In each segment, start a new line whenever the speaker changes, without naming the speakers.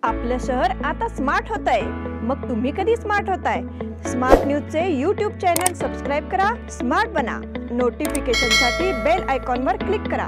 आपलं शहर आता स्मार्ट होत आहे। मग तुम्ही कधी स्मार्ट होताय? स्मार्ट न्यूजचे यूट्यूब चॅनल सबस्क्राइब करा, स्मार्ट बना। नोटिफिकेशनसाठी बेल आयकॉनवर क्लिक करा।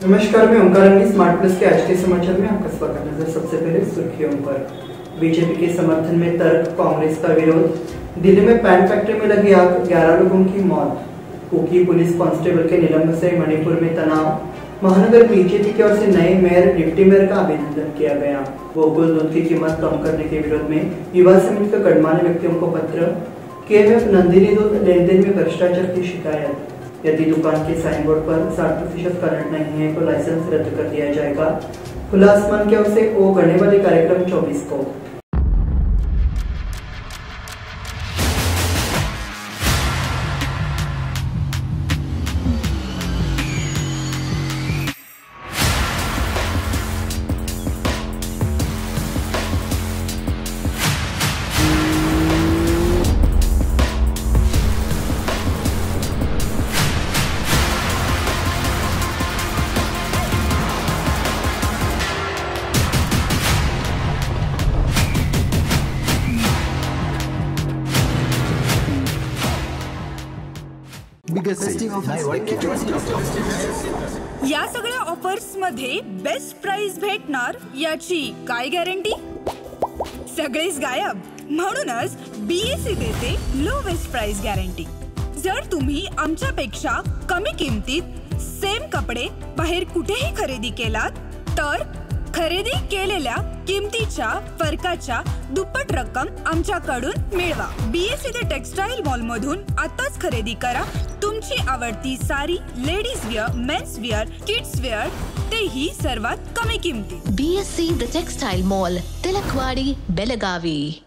नमस्कार, मैं ओंकार स्मार्ट प्लस के आज के समाचार में आपका स्वागत है। सबसे पहले सुर्खियों पर। बीजेपी के समर्थन में तर्क, कांग्रेस का विरोध। दिल्ली में पैन फैक्ट्री में लगी आग, 11 लोगों की मौत। कुकी पुलिस कांस्टेबल के निलंबन से मणिपुर में तनाव। महानगर बीजेपी की ओर से नए मेयर, डिप्टी मेयर का अभिनंदन किया गया। गोकुल दूध की कीमत कम करने के विरोध में युवा समिति के गणमान्य व्यक्तियों को पत्र। केएमएफ नंदिनी दूध लेन देन में भ्रष्टाचार की शिकायत। यदि दुकान के साइन बोर्ड पर 60% करंट नहीं है तो लाइसेंस रद्द कर दिया जाएगा। खुला आसमान की ओर से ओ गढ़ने वाले कार्यक्रम 24 को।
या सगळ्या ऑफर्स मध्ये बेस्ट प्राइस भेटणार याची काय गॅरंटी? सगळेच गायब। म्हणूनच बीएससी देते लोवेस्ट प्राइस गॅरंटी। जर तुम्ही आमच्यापेक्षा कमी किमतीत सेम कपडे बाहेर कुठेही खरेदी केलात तर खरेदी केलेल्या किमतीच्या फरकाच्या दुप्पट रक्कम आमच्याकडून मिळवा। बीएससी द टेक्सटाईल मॉल मधून आताच खरेदी करा तुमची आवडती sari, ladies wear, men's wear, kids wear, तेही सर्वात कमी किमतीत।
BSC the textile mall, Tilakwadi, Belagavi.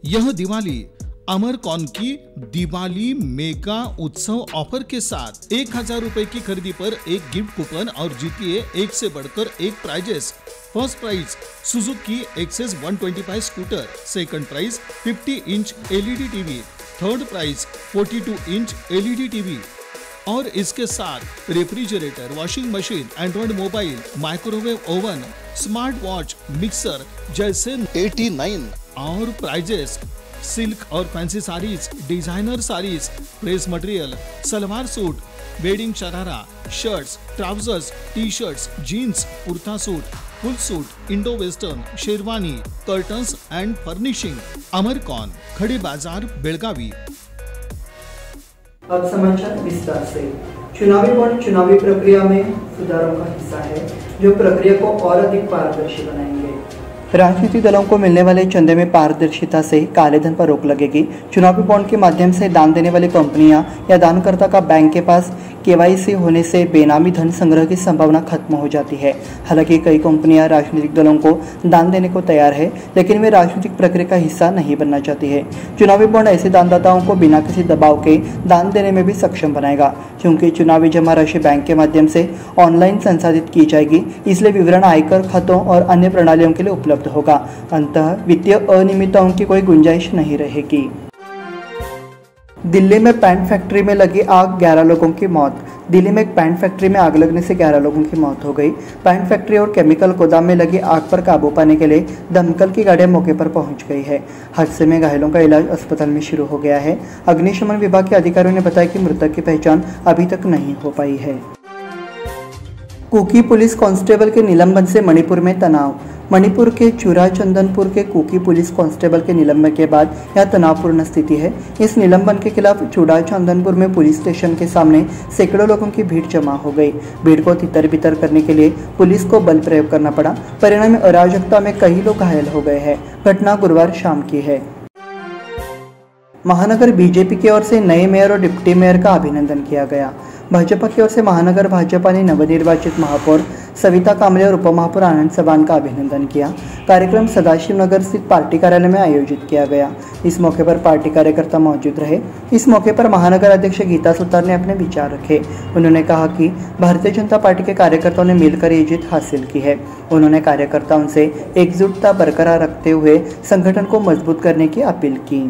यह दिवाली अमरकॉन की दिवाली मेगा उत्सव ऑफर के साथ 1000 रुपए की खरीदी पर एक गिफ्ट कूपन और जीतिए एक से बढ़कर एक prizes. First prize Suzuki Access 125 scooter, second prize 50 inch LED TV, third prize 42 inch LED TV और इसके साथ refrigerator, washing machine, Android mobile, microwave oven, smart watch, mixer जैसे 89 और प्राइजेस। सिल्क और fancy saris, designer saris, dress material, salwar suit, wedding sharara, shirts, trousers, T shirts, jeans, kurta suit, full suit, Indo western, sherwani, curtains and furnishing. अमरकॉन, खड़ी बाजार, बेलगावी।
अब समाचार विस्तार से। चुनावी बॉन्ड चुनावी प्रक्रिया में सुधारों का हिस्सा है जो प्रक्रिया को और अधिक पारदर्शी बनाएंगे। राजनीतिक दलों को मिलने वाले चंदे में पारदर्शिता से कालेधन पर रोक लगेगी। चुनावी बॉन्ड के माध्यम से दान देने वाली कंपनियां या दानकर्ता का बैंक के पास केवाईसी होने से बेनामी धन संग्रह की संभावना खत्म हो जाती है। हालांकि कई कंपनियां राजनीतिक दलों को दान देने को तैयार है, लेकिन वे राजनीतिक प्रक्रिया का हिस्सा नहीं बनना चाहती है। चुनावी बॉन्ड ऐसे दानदाताओं को बिना किसी दबाव के दान देने में भी सक्षम बनाएगा। क्योंकि चुनावी जमा राशि बैंक के माध्यम से ऑनलाइन संसाधित की जाएगी, इसलिए विवरण आयकर खातों और अन्य प्रणालियों के लिए उपलब्ध होगा। अंततः वित्तीय अनियमितताओं की कोई गुंजाइश नहीं रहेगी। दिल्ली में पैंट फैक्ट्री में लगी आग, 11 लोगों की मौत। दिल्ली में एक पैंट फैक्ट्री में आग लगने से 11 लोगों की मौत हो गई। पैंट फैक्ट्री और केमिकल गोदाम में लगी आग पर काबू पाने के लिए दमकल की गाड़ियां मौके पर पहुंच गई है। हादसे में घायलों का इलाज अस्पताल में शुरू हो गया है। अग्निशमन विभाग के अधिकारियों ने बताया कि मृतक की पहचान अभी तक नहीं हो पाई है। कुकी पुलिस कांस्टेबल के निलंबन से मणिपुर में तनाव। मणिपुर के चूड़ाचंदनपुर के कुकी पुलिस कांस्टेबल के निलंबन के बाद यह तनावपूर्ण स्थिति है। इस निलंबन के खिलाफ चूड़ाचंदनपुर में पुलिस स्टेशन के सामने सैकड़ों लोगों की भीड़ जमा हो गई। भीड़ को तितर बितर करने के लिए पुलिस को बल प्रयोग करना पड़ा। परिणाम में अराजकता में कई लोग घायल हो गए हैं। घटना गुरुवार शाम की है। महानगर बीजेपी की ओर से नए मेयर और डिप्टी मेयर का अभिनंदन किया गया। भाजपा की ओर से महानगर भाजपा ने नवनिर्वाचित महापौर सविता कामले और उपमहापौर आनंद सबान का अभिनंदन किया। कार्यक्रम सदाशिव नगर स्थित पार्टी कार्यालय में आयोजित किया गया। इस मौके पर पार्टी कार्यकर्ता मौजूद रहे। इस मौके पर महानगर अध्यक्ष गीता सुतार ने अपने विचार रखे। उन्होंने कहा कि भारतीय जनता पार्टी के कार्यकर्ताओं ने मिलकर ये जीत हासिल की है। उन्होंने कार्यकर्ताओं से एकजुटता बरकरार रखते हुए संगठन को मजबूत करने की अपील की।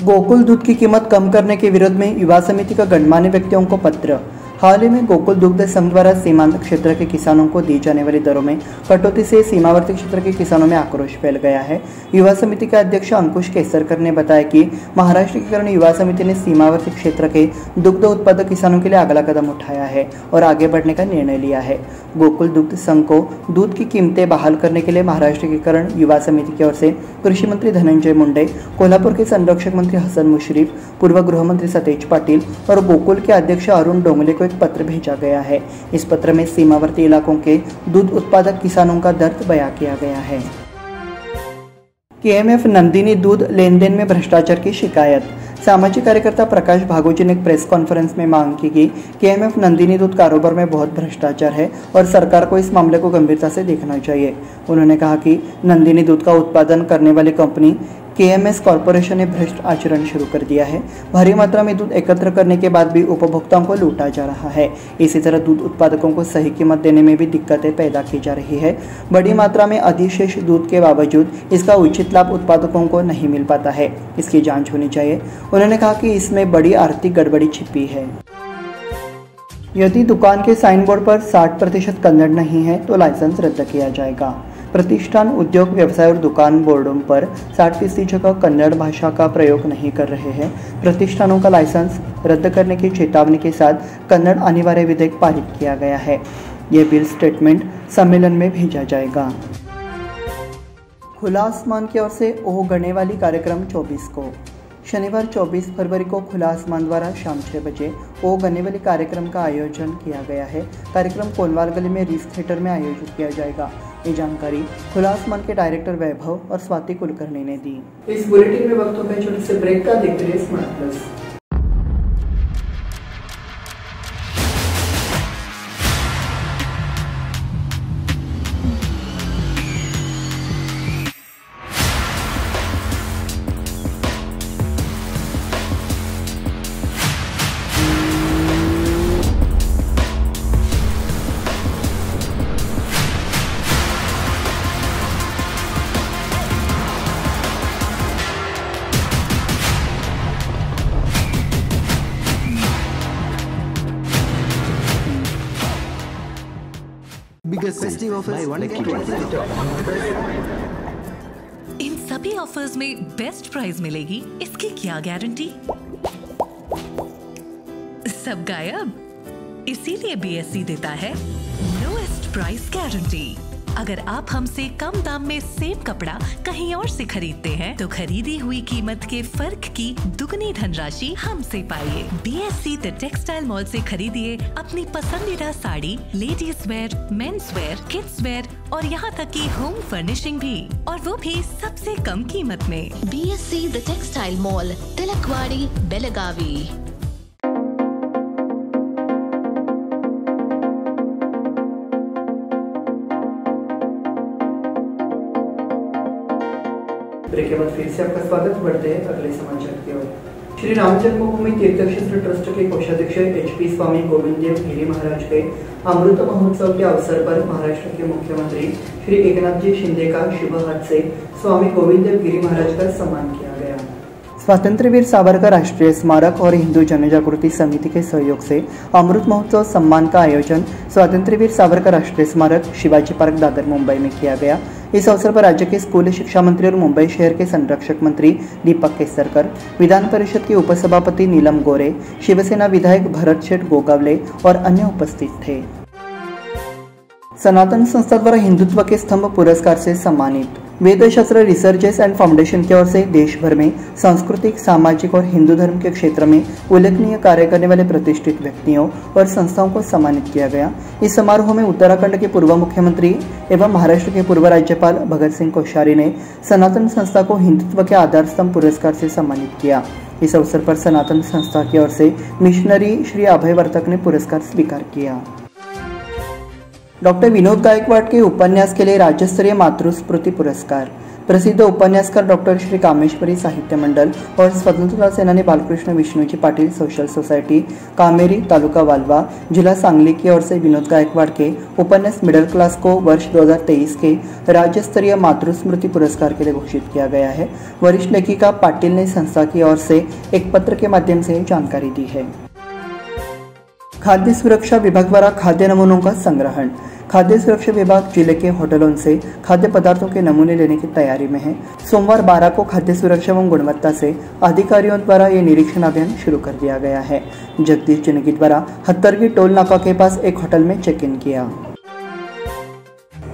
गोकुल दूध की कीमत कम करने के विरोध में युवा समिति का गणमान्य व्यक्तियों को पत्र। हाल ही में गोकुल दुग्ध संघ द्वारा सीमांत क्षेत्र के किसानों को दी जाने वाली दरों में कटौती से सीमावर्ती क्षेत्र के किसानों में आक्रोश फैल गया है। युवा समिति के अध्यक्ष अंकुश केसरकर ने बताया कि महाराष्ट्रीकरण युवा समिति ने सीमावर्ती क्षेत्र के दुग्ध उत्पादक किसानों के लिए अगला कदम उठाया है और आगे बढ़ने का निर्णय लिया है। गोकुल दुग्ध संघ को दूध की कीमतें बहाल करने के लिए महाराष्ट्रीकरण युवा समिति की ओर से कृषि मंत्री धनंजय मुंडे, कोल्हापुर के संरक्षक मंत्री हसन मुश्रीफ, पूर्व गृह मंत्री सतेज पाटिल और गोकुल के अध्यक्ष अरुण डोंगले को एक पत्र भेजा गया है। इस पत्र में सीमावर्ती इलाकों के दूध उत्पादक किसानों का दर्द बयां किया गया है। केएमएफ नंदिनी दूध लेन देन में भ्रष्टाचार की शिकायत। सामाजिक कार्यकर्ता प्रकाश भागोजी ने एक प्रेस कॉन्फ्रेंस में मांग की कि केएमएफ नंदिनी दूध कारोबार में बहुत भ्रष्टाचार है और सरकार को इस मामले को गंभीरता से देखना चाहिए। उन्होंने कहा कि नंदिनी दूध का उत्पादन करने वाली कंपनी केएमएस कॉरपोरेशन ने भ्रष्ट आचरण शुरू कर दिया है। भारी मात्रा में दूध एकत्र करने के बाद भी उपभोक्ताओं को लूटा जा रहा है। इसी तरह दूध उत्पादकों को सही कीमत देने में भी दिक्कतें पैदा की जा रही है। बड़ी मात्रा में अधिशेष दूध के बावजूद इसका उचित लाभ उत्पादकों को नहीं मिल पाता है। इसकी जांच होनी चाहिए। उन्होंने कहा कि इसमें बड़ी आर्थिक गड़बड़ी छिपी है। यदि दुकान के साइन बोर्ड पर 60% कन्नड़ नहीं है तो लाइसेंस रद्द किया जाएगा। प्रतिष्ठान उद्योग व्यवसाय और दुकान बोर्डों पर 60% जगह कन्नड़ भाषा का प्रयोग नहीं कर रहे हैं। प्रतिष्ठानों का लाइसेंस रद्द करने की चेतावनी के साथ कन्नड़ अनिवार्य विधेयक पारित किया गया है। यह बिल स्टेटमेंट सम्मेलन में भेजा जाएगा। खुला आसमान की ओर से ओह गढ़ने वाली कार्यक्रम 24 को। शनिवार 24 फरवरी को खुला आसमान द्वारा शाम 6 बजे ओह गढ़ने वाली कार्यक्रम का आयोजन किया गया है। कार्यक्रम कोनवाल गली में रीस थिएटर में आयोजित किया जाएगा। ये जानकारी खुला आसमान के डायरेक्टर वैभव और स्वाति कुलकर्णी ने दी। इस बुलेटिन में वक्त होता है छोटे से ब्रेक का। देखते रहिए स्मार्ट प्लस।
इन सभी ऑफर्स में बेस्ट प्राइस मिलेगी, इसकी क्या गारंटी? सब गायब। इसीलिए बीएसई देता है लोएस्ट प्राइस गारंटी। अगर आप हमसे कम दाम में सेम कपड़ा कहीं और से खरीदते हैं तो खरीदी हुई कीमत के फर्क की दुगनी धनराशि हमसे पाइए। बीएसई द टेक्सटाइल मॉल से खरीदिए अपनी पसंदीदा sari, ladies wear, men's wear, kids where और यहाँ तक की होम फर्निशिंग भी, और वो भी सबसे कम कीमत में।
BSC the textile mall, Tilakwadi, Belagavi.
Break के बाद फिर से आपका स्वागत। बढ़ते हैं अगले समाचार की ओर। श्री राम जन्मभूमि तीर्थ क्षेत्र ट्रस्ट के कोषाध्यक्ष HP स्वामी गोविंद देव गिरी महाराज के अमृत महोत्सव के अवसर पर महाराष्ट्र के मुख्यमंत्री श्री एकनाथ जी शिंदे का शुभ हाथ से स्वामी गोविंद देव गिरी महाराज का सम्मान किया गया। स्वातंत्र्यवीर सावरकर राष्ट्रीय स्मारक और हिंदू जनजागृति समिति के सहयोग से अमृत महोत्सव सम्मान का आयोजन स्वातंत्र्यवीर सावरकर राष्ट्रीय स्मारक, शिवाजी पार्क, दादर, मुंबई में किया गया। इस अवसर पर राज्य के स्कूली शिक्षा मंत्री और मुंबई शहर के संरक्षक मंत्री दीपक केसरकर, विधान परिषद के उपसभापति नीलम गोरे, शिवसेना विधायक भरत शेठ गोगावले और अन्य उपस्थित थे। सनातन संस्था द्वारा हिंदुत्व के स्तंभ पुरस्कार से सम्मानित। वेदशास्त्र रिसर्चेस एंड फाउंडेशन की ओर से देश भर में सांस्कृतिक, सामाजिक और हिंदू धर्म के क्षेत्र में उल्लेखनीय कार्य करने वाले प्रतिष्ठित व्यक्तियों और संस्थाओं को सम्मानित किया गया। इस समारोह में उत्तराखंड के पूर्व मुख्यमंत्री एवं महाराष्ट्र के पूर्व राज्यपाल भगत सिंह कोश्यारी ने सनातन संस्था को हिंदुत्व के आधार स्तंभ पुरस्कार से सम्मानित किया। इस अवसर पर सनातन संस्था की ओर से मिशनरी श्री अभय वर्तक ने पुरस्कार स्वीकार किया। डॉक्टर विनोद गायकवाड के उपन्यास के लिए राज्य स्तरीय मातृस्मृति पुरस्कार। प्रसिद्ध उपन्यासकार डॉक्टर श्री कामेश्वरी साहित्य मंडल और स्वतंत्रता सेनानी बालकृष्ण विष्णुजी पाटिल सोशल सोसाइटी कामेरी तालुका वालवा जिला सांगली की ओर से विनोद गायकवाड़ के उपन्यास मिडिल क्लास को वर्ष 2023 के राज्य स्तरीय मातृस्मृति पुरस्कार के लिए घोषित किया गया है। वरिष्ठ लेखिका पाटिल ने संस्था की ओर से एक पत्र के माध्यम से जानकारी दी है। खाद्य सुरक्षा विभाग द्वारा खाद्य नमूनों का संग्रहण। खाद्य सुरक्षा विभाग जिले के होटलों से खाद्य पदार्थों के नमूने लेने की तैयारी में है। सोमवार 12 को खाद्य सुरक्षा एवं गुणवत्ता से अधिकारियों द्वारा ये निरीक्षण अभियान शुरू कर दिया गया है। जगदीश जनगी द्वारा हत्तरगी टोल नाका के पास एक होटल में चेक इन किया।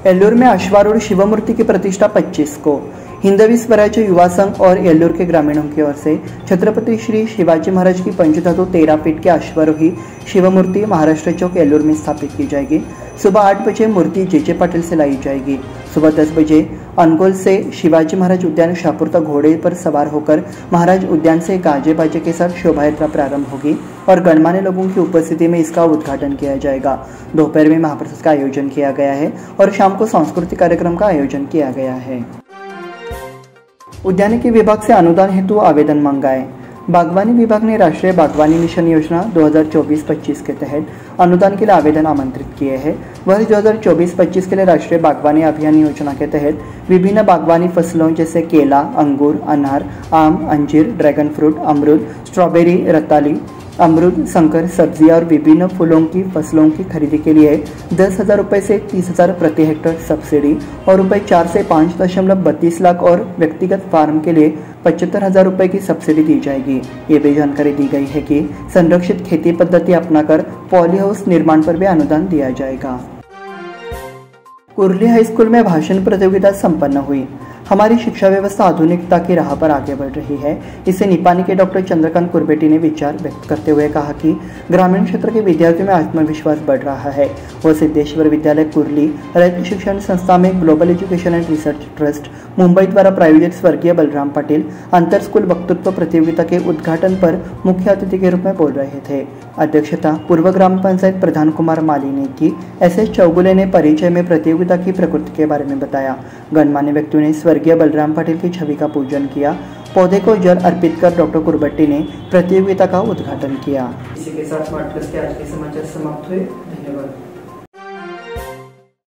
एल्लूर में अश्वारूढ़ शिवमूर्ति की प्रतिष्ठा 25 को। हिंदवी स्वराज्य युवा संघ और एल्लूर के ग्रामीणों की ओर से छत्रपति श्री शिवाजी महाराज की पंचधातु 13 फीट के अश्वारोही शिवमूर्ति महाराष्ट्र चौक एल्लूर में स्थापित की जाएगी। सुबह 8 बजे मूर्ति जे पाटिल से लाई जाएगी। सुबह 10 बजे अनगोल से शिवाजी महाराज उद्यान शाहपुर तक घोड़े पर सवार होकर महाराज उद्यान से गाजे बाजे के साथ शोभा यात्रा प्रारंभ होगी और गणमान्य लोगों की उपस्थिति में इसका उद्घाटन किया जाएगा। दोपहर में महाप्रसाद का आयोजन किया गया है और शाम को सांस्कृतिक कार्यक्रम का आयोजन किया गया है। उद्यानिकी विभाग से अनुदान हेतु आवेदन मंगाए। बागवानी विभाग ने राष्ट्रीय बागवानी मिशन योजना 2024-25 के तहत अनुदान के लिए आवेदन आमंत्रित किए हैं। वर्ष 2024-25 के लिए राष्ट्रीय बागवानी अभियान योजना के तहत विभिन्न बागवानी फसलों जैसे केला, अंगूर, अनार, आम, अंजीर, ड्रैगन फ्रूट, अमरूद, स्ट्रॉबेरी, रताली, अमरूद, संकर, सब्जियां और विभिन्न फूलों की फसलों की खरीदी के लिए 10,000 रुपये से 30,000 प्रति हेक्टेयर सब्सिडी और रुपये 4 से 5.32 लाख और व्यक्तिगत फार्म के लिए 75,000 रुपये की सब्सिडी दी जाएगी। ये भी जानकारी दी गई है कि संरक्षित खेती पद्धति अपनाकर पॉली हाउस निर्माण पर भी अनुदान दिया जाएगा। कुर्ली हाई स्कूल में भाषण प्रतियोगिता संपन्न हुई। हमारी शिक्षा व्यवस्था आधुनिकता की राह पर आगे बढ़ रही है। इसे निपानी के डॉक्टर चंद्रकांत कुरबेटी ने विचार व्यक्त करते हुए कहा कि ग्रामीण क्षेत्र के विद्यार्थियों में आत्मविश्वास बढ़ रहा है। वह सिद्धेश्वर विद्यालय कुर्ली रयत शिक्षण संस्था में global education and research trust Mumbai द्वारा प्रायोजित स्वर्गीय बलराम पाटिल अंतर स्कूल वक्तृत्व प्रतियोगिता के उद्घाटन पर मुख्य अतिथि के रूप में बोल रहे थे। अध्यक्षता पूर्व ग्राम पंचायत प्रधान कुमार माली ने की। SS चौगुले ने परिचय में प्रतियोगिता की प्रकृति के बारे में बताया। गणमान्य व्यक्तियों ने स्वर्गीय बलराम पाटिल की छवि का पूजन किया। पौधे को जल अर्पित कर डॉक्टर कुरबट्टी ने प्रतियोगिता का उद्घाटन किया। इसी के साथ स्मार्ट प्लस के आज के समाचार समाप्त हुए। धन्यवाद।